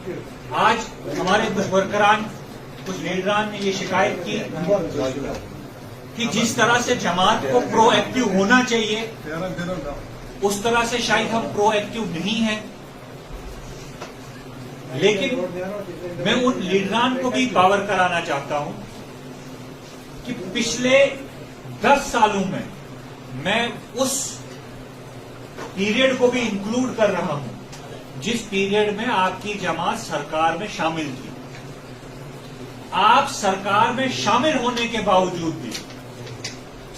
आज हमारे कुछ वर्करान, कुछ लीडरान ने ये शिकायत की कि जिस तरह से जमात को प्रोएक्टिव होना चाहिए उस तरह से शायद हम प्रोएक्टिव नहीं हैं। लेकिन मैं उन लीडरान को भी पावर कराना चाहता हूं कि पिछले 10 सालों में मैं उस पीरियड को भी इंक्लूड कर रहा हूं जिस पीरियड में आपकी जमात सरकार में शामिल थी। आप सरकार में शामिल होने के बावजूद भी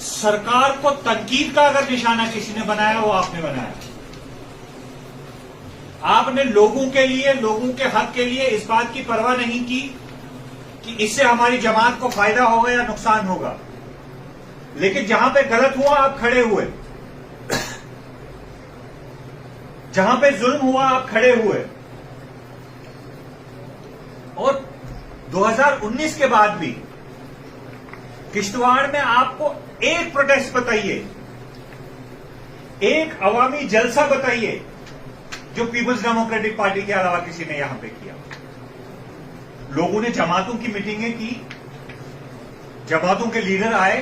सरकार को तनकीद का अगर निशाना किसी ने बनाया वो आपने बनाया। आपने लोगों के लिए, लोगों के हक के लिए इस बात की परवाह नहीं की कि इससे हमारी जमात को फायदा होगा या नुकसान होगा। लेकिन जहां पे गलत हुआ आप खड़े हुए, जहां पे जुल्म हुआ आप खड़े हुए। और 2019 के बाद भी किश्तवाड़ में आपको एक प्रोटेस्ट बताइए, एक अवामी जलसा बताइए जो पीपल्स डेमोक्रेटिक पार्टी के अलावा किसी ने यहां पे किया। लोगों ने जमातों की मीटिंगें की, जमातों के लीडर आए,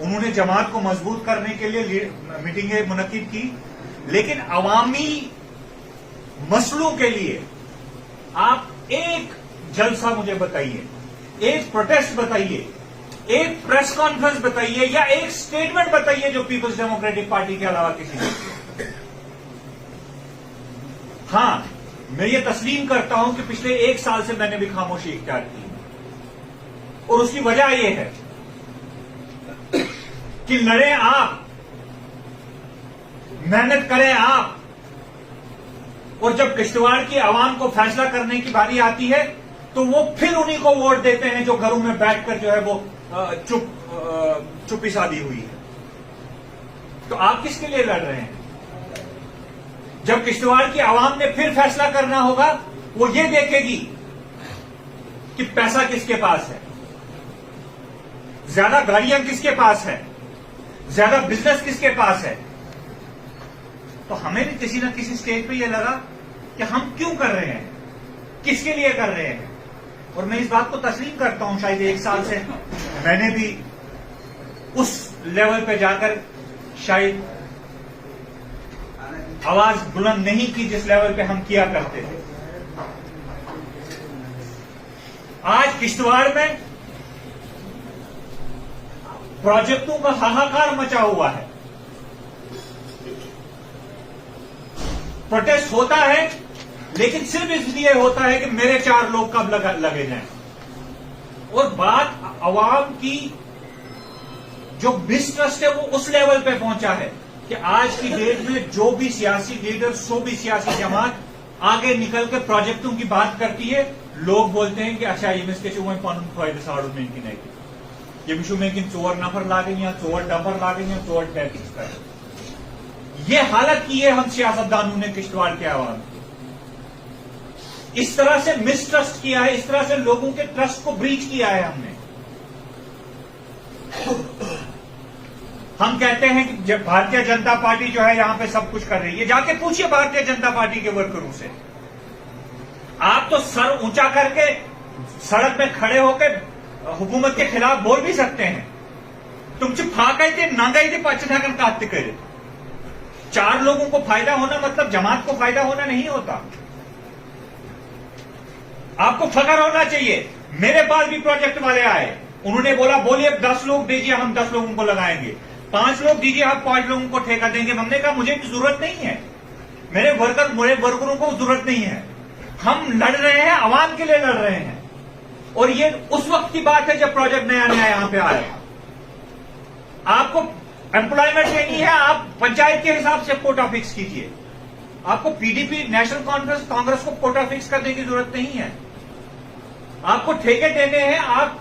उन्होंने जमात को मजबूत करने के लिए मीटिंगें मुनक्किद की। लेकिन अवामी मसलों के लिए आप एक जलसा मुझे बताइए, एक प्रोटेस्ट बताइए, एक प्रेस कॉन्फ्रेंस बताइए या एक स्टेटमेंट बताइए जो पीपल्स डेमोक्रेटिक पार्टी के अलावा किसी ने किया। हां, मैं ये तस्लीम करता हूं कि पिछले 1 साल से मैंने भी खामोशी इख्तियार की और उसकी वजह यह है कि लड़े आप, मेहनत करें आप, और जब किश्तवाड़ की आवाम को फैसला करने की बारी आती है तो वो फिर उन्हीं को वोट देते हैं जो घरों में बैठकर जो है वो चुप्पी साधी हुई है। तो आप किसके लिए लड़ रहे हैं? जब किश्तवाड़ की आवाम ने फिर फैसला करना होगा वो ये देखेगी कि पैसा किसके पास है, ज्यादा गाड़ियां किसके पास है, ज्यादा बिजनेस किसके पास है। तो हमें भी किसी न किसी स्टेज पे ये लगा कि हम क्यों कर रहे हैं, किसके लिए कर रहे हैं। और मैं इस बात को तस्लीम करता हूं, शायद 1 साल से मैंने भी उस लेवल पे जाकर शायद आवाज बुलंद नहीं की जिस लेवल पे हम किया करते थे। आज किश्तवाड़ में प्रोजेक्टों का हाहाकार मचा हुआ है। प्रोटेस्ट होता है लेकिन सिर्फ इसलिए होता है कि मेरे 4 लोग कब लगे जाएं। और बात अवाम की जो मिसट्रस्ट है वो उस लेवल पे पहुंचा है कि आज की डेट में जो भी सियासी लीडर, जो भी सियासी जमात आगे निकल के प्रोजेक्टों की बात करती है, लोग बोलते हैं कि अच्छा ये में 4 नफर लागे या 4 डफर लागे या 4 टैक्स कर। ये हालत की है हम सियासतदानों ने किश्तवाड़ के आवाम की। इस तरह से मिसट्रस्ट किया है, इस तरह से लोगों के ट्रस्ट को ब्रीच किया है हमने। हम कहते हैं कि जब भारतीय जनता पार्टी जो है यहां पे सब कुछ कर रही है, जाके पूछिए भारतीय जनता पार्टी के वर्करों से। आप तो सर ऊंचा करके सड़क में खड़े होकर हुकूमत के खिलाफ बोल भी सकते हैं। तुमचे फाकाइते नांगाइते पाचनाकन काटते करे। 4 लोगों को फायदा होना मतलब जमात को फायदा होना नहीं होता। आपको फख्र होना चाहिए। मेरे पास भी प्रोजेक्ट वाले आए, उन्होंने बोला बोलिए 10 लोग दीजिए, हम 10 लोगों को लगाएंगे। 5 लोग दीजिए, आप 5 लोगों को ठेका देंगे। हमने कहा मुझे भी जरूरत नहीं है, मेरे वर्करों को जरूरत नहीं है। हम लड़ रहे हैं, आवाम के लिए लड़ रहे हैं। और ये उस वक्त की बात है जब प्रोजेक्ट नया नया यहां पे आया। आपको एम्प्लॉयमेंट देनी है, आप पंचायत के हिसाब से कोटा फिक्स कीजिए। आपको पीडीपी, नेशनल कॉन्फ्रेंस, कांग्रेस को कोटा फिक्स करने की जरूरत नहीं है। आपको ठेके देने हैं, आप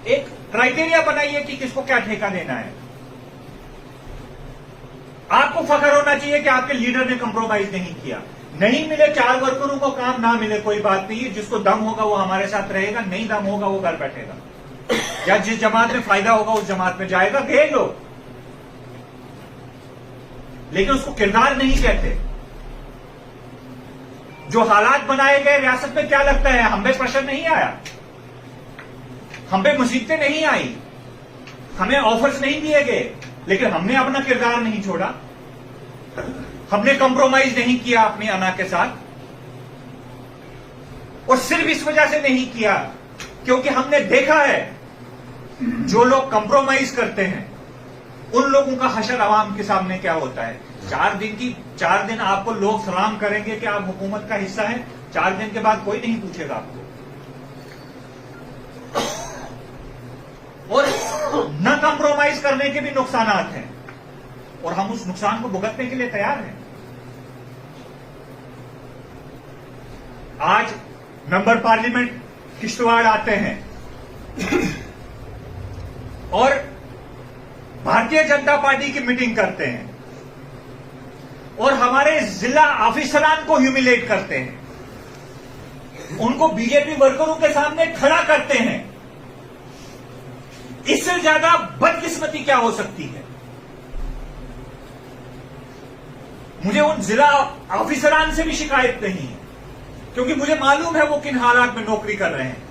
एक क्राइटेरिया बनाइए कि किसको क्या ठेका देना है। आपको फख्र होना चाहिए कि आपके लीडर ने कंप्रोमाइज नहीं किया। नहीं मिले 4 वर्करों को काम, ना मिले कोई बात नहीं है। जिसको दम होगा वो हमारे साथ रहेगा, नहीं दम होगा वो घर बैठेगा, या जिस जमात में फायदा होगा उस जमात में जाएगा। भेज लो, लेकिन उसको किरदार नहीं कहते। जो हालात बनाए गए रियासत में, क्या लगता है हम पे प्रेशर नहीं आया, हम पे मुसीबतें नहीं आई, हमें ऑफर्स नहीं दिए गए, लेकिन हमने अपना किरदार नहीं छोड़ा, हमने कंप्रोमाइज नहीं किया अपनी अना के साथ। और सिर्फ इस वजह से नहीं किया क्योंकि हमने देखा है जो लोग कंप्रोमाइज करते हैं उन लोगों का हशर अवाम के सामने क्या होता है। 4 दिन आपको लोग सलाम करेंगे कि आप हुकूमत का हिस्सा हैं, 4 दिन के बाद कोई नहीं पूछेगा आपको। और न कंप्रोमाइज करने के भी नुकसान हैं और हम उस नुकसान को भुगतने के लिए तैयार हैं। आज मेंबर पार्लियामेंट किश्तवाड़ आते हैं और भारतीय जनता पार्टी की मीटिंग करते हैं और हमारे जिला ऑफिसरान को ह्यूमिलेट करते हैं, उनको बीजेपी वर्करों के सामने खड़ा करते हैं। इससे ज्यादा बदकिस्मती क्या हो सकती है। मुझे उन जिला ऑफिसरान से भी शिकायत नहीं है क्योंकि मुझे मालूम है वो किन हालात में नौकरी कर रहे हैं,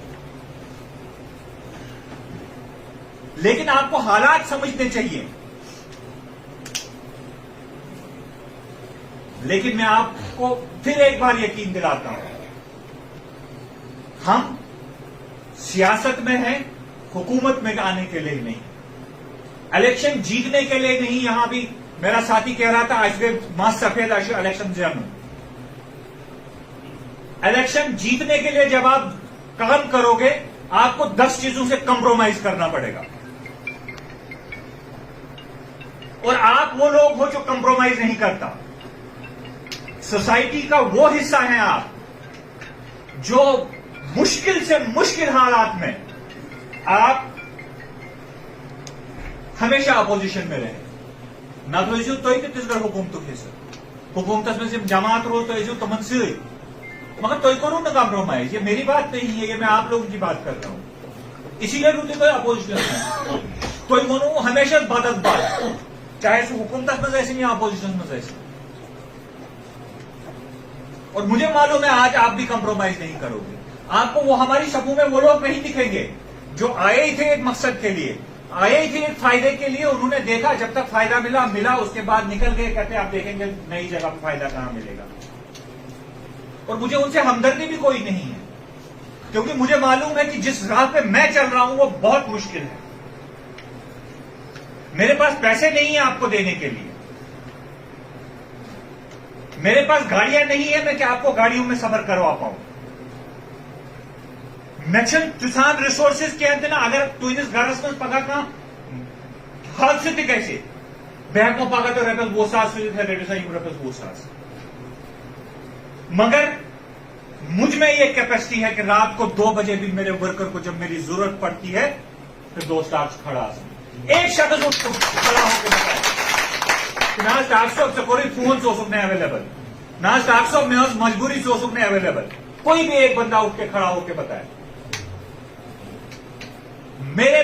लेकिन आपको हालात समझने चाहिए। लेकिन मैं आपको फिर एक बार यकीन दिलाता हूं, हम सियासत में हैं, हुकूमत में आने के लिए नहीं, इलेक्शन जीतने के लिए नहीं। यहां भी मेरा साथी कह रहा था आज मास सफेद इलेक्शन जम, इलेक्शन जीतने के लिए जब आप काम करोगे आपको 10 चीजों से कंप्रोमाइज करना पड़ेगा और आप वो लोग हो जो कंप्रोमाइज नहीं करता। सोसाइटी का वो हिस्सा है आप जो मुश्किल से मुश्किल हालात में आप हमेशा अपोजिशन में रहे। ना तो इजू तो हुकूमत में सिर्फ जमात रो तो इजू तमन से मगर तो करो ना कंप्रोमाइज। ये मेरी बात नहीं है, ये मैं आप लोगों की बात कर रहा हूं। इसीलिए रूते तो अपोजिशन में तो मनो हमेशा बात चाहे हुकूमत में जैसे या अपोजिशन में जैसे। और मुझे मालूम है आज आप भी कंप्रोमाइज नहीं करोगे। आपको वो हमारी सभों में वो लोग नहीं दिखेंगे जो आए ही थे एक मकसद के लिए, आए ही थे एक फायदे के लिए। उन्होंने देखा जब तक फायदा मिला उसके बाद निकल गए, कहते आप देखेंगे नई जगह पर फायदा कहां मिलेगा। और मुझे उनसे हमदर्दी भी कोई नहीं है क्योंकि मुझे मालूम है कि जिस राह पे मैं चल रहा हूं वो बहुत मुश्किल है। मेरे पास पैसे नहीं है आपको देने के लिए, मेरे पास गाड़ियां नहीं है मैं क्या आपको गाड़ियों में सफर करवा पाऊं। नेशनल किसान रिसोर्सेज के अंदर ना अगर तू इस गरज में पका का हाथ से कैसे बैंक में पका तो रेपस वो सास रेपस वो सास। मगर मुझ में ये कैपेसिटी है कि रात को 2 बजे भी मेरे वर्कर को जब मेरी जरूरत पड़ती है तो 2 स्टाफ खड़ा एक शख्स उसको खड़ा होकर बताए ना स्टाफ से कोई फोन सो सकने अवेलेबल, ना स्टाफ में मजबूरी सो सकने अवेलेबल, कोई भी एक बंदा उठ के खड़ा होकर बताए।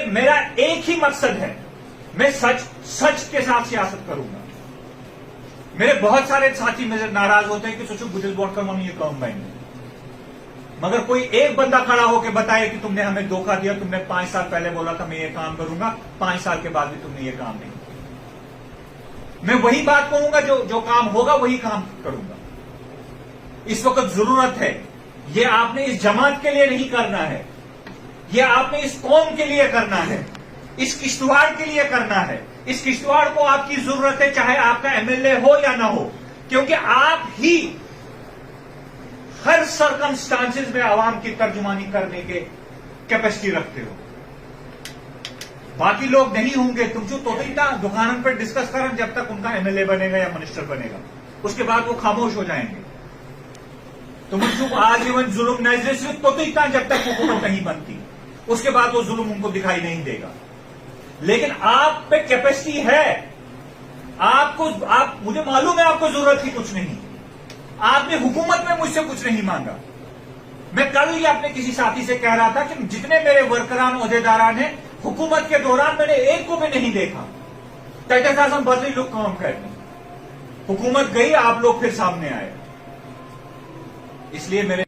मेरा एक ही मकसद है, मैं सच के साथ सियासत करूंगा। मेरे बहुत सारे साथी मेरे नाराज होते हैं कि सोचो गुजल बोर्ड का मन ये काम पाएंगे, मगर कोई एक बंदा खड़ा होकर बताए कि तुमने हमें धोखा दिया, तुमने 5 साल पहले बोला था मैं ये काम करूंगा, 5 साल के बाद भी तुमने ये काम नहीं किया। मैं वही बात करूंगा, जो काम होगा वही काम करूंगा। इस वक्त जरूरत है, ये आपने इस जमात के लिए नहीं करना है, ये आपने इस कौम के लिए करना है, इस किश्तवाड़ के लिए करना है। इस किश्तवाड़ को आपकी जरूरत है चाहे आपका एमएलए हो या ना हो, क्योंकि आप ही हर सर्कमस्टांसेस में आवाम की तर्जुमानी करने के कैपेसिटी रखते हो। बाकी लोग नहीं होंगे, तुम जो तोता दुकान पर डिस्कस करें जब तक उनका एमएलए बनेगा या मिनिस्टर बनेगा, उसके बाद वो खामोश हो जाएंगे। तुम जो आजीवन जुल्म नजर से तोता जब तक हुकूमत नहीं बनती, उसके बाद वो जुल्म उनको दिखाई नहीं देगा। लेकिन आप पे कैपेसिटी है, मुझे मालूम है आपको जरूरत ही कुछ नहीं। आपने हुकूमत में मुझसे कुछ नहीं मांगा। मैं कल ही अपने किसी साथी से कह रहा था कि जितने मेरे वर्करान ओहदेदारान हैं हुकूमत के दौरान मैंने एक को भी नहीं देखा। कहते थे हम बदली लोग काम करने, हुकूमत गई आप लोग फिर सामने आए। इसलिए मेरे